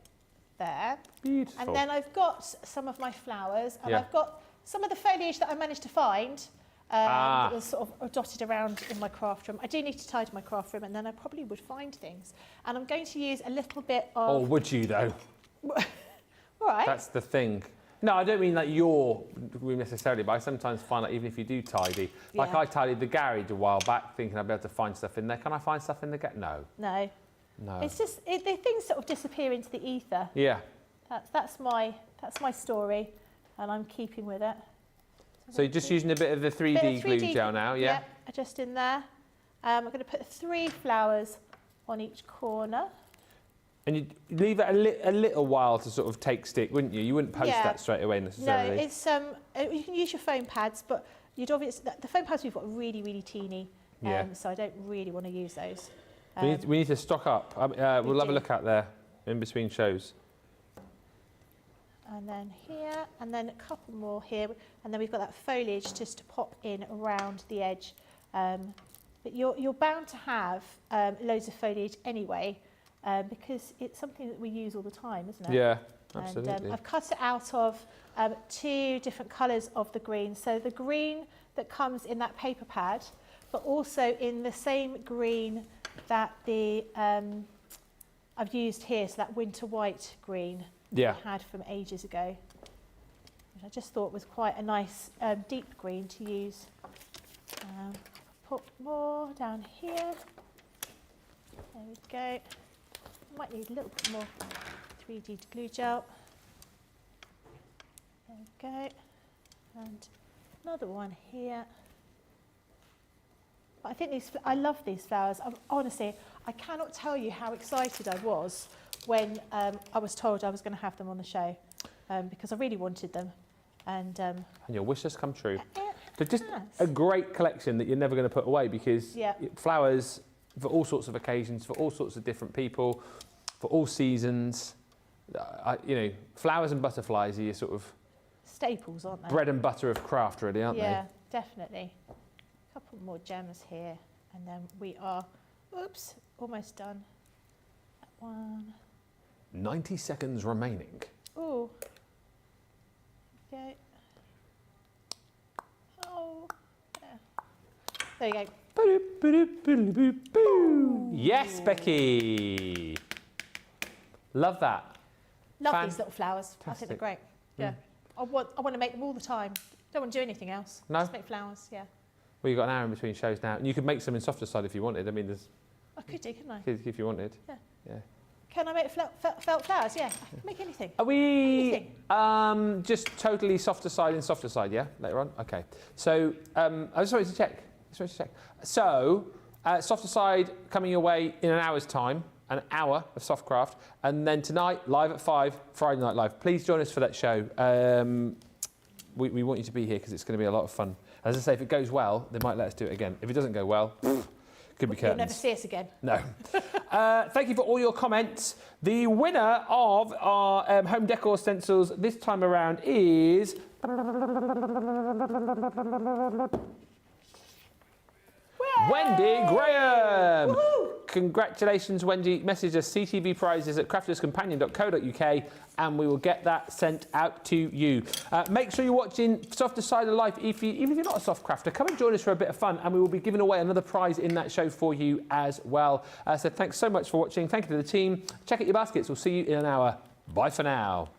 there. Beautiful. And then I've got some of my flowers, and I've got some of the foliage that I managed to find that was sort of dotted around in my craft room. I do need to tidy my craft room, and then I probably would find things. And I'm going to use a little bit of... Oh, would you, though? All right. That's the thing. No, I don't mean like your room necessarily, but I sometimes find like even if you do tidy, like Yeah. I tidied the garage a while back thinking I'd be able to find stuff in there. Can I find stuff in the garage? No. No. No. It's just the things sort of disappear into the ether. Yeah. That's my story, and I'm keeping with it. So you're just using a bit of the 3D glue gel now, yeah? Yep, just in there. I'm going to put 3 flowers on each corner. And you'd leave it a little while to sort of take stick, wouldn't you? You wouldn't post Yeah. that straight away necessarily. No, it's you can use your foam pads, but you'd obviously the foam pads we've got are really, really teeny. Yeah. So I don't really want to use those. We need to stock up. We'll have a look out there in between shows. And then here, and then a couple more here, and then we've got that foliage just to pop in around the edge. But you're bound to have loads of foliage anyway, because it's something that we use all the time, isn't it? Yeah, absolutely. And I've cut it out of 2 different colours of the green. So the green that comes in that paper pad, but also in the same green that I've used here, so that winter white green Yeah. we had from ages ago. Which I just thought was quite a nice deep green to use. Put more down here. There we go. Might need a little bit more 3D glue gel. There we go. And another one here. But I think I love these flowers. Honestly, I cannot tell you how excited I was when I was told I was going to have them on the show, because I really wanted them. And your wish has come true. it They're just has. a great collection that you're never going to put away because Yeah. flowers for all sorts of occasions, for all sorts of different people, for all seasons. Flowers and butterflies are your sort of Staples, aren't they? bread and butter of craft, really, aren't Yeah, definitely. A couple more gems here, and then we are, almost done. That one. they? 90 seconds remaining. Ooh. Okay. Oh. There you go. Yes, Becky. Love that. Love these little flowers. I think they're Fantastic. great. Yeah. I want to make them all the time. Don't want to do anything else. No? Just make flowers. Yeah. Well, you've got an hour in between shows now. And you could make some in softer side if you wanted. I mean, there's I could do, couldn't I? if you wanted. Yeah. Yeah. Can I make felt flowers? Yeah. I can make anything. Are we Anything. just totally softer side and softer side, yeah? Later on? Okay. So I just wanted to check. So softer side coming your way in an hour's time, an hour of soft craft. And then tonight, live at 5, Friday Night Live. Please join us for that show. We want you to be here because it's going to be a lot of fun. As I say, if it goes well, they might let us do it again. If it doesn't go well, could be You'll never curtains. see us again. No. Thank you for all your comments. The winner of our home decor stencils this time around is... Wendy Graham. Woohoo! Congratulations, Wendy. Message us CTV prizes at crafterscompanion.co.uk and we will get that sent out to you. Make sure you're watching Softer Side of Life. Even if you're not a soft crafter, come and join us for a bit of fun and we will be giving away another prize in that show for you as well. So thanks so much for watching. Thank you to the team. Check out your baskets. We'll see you in an hour. Bye for now.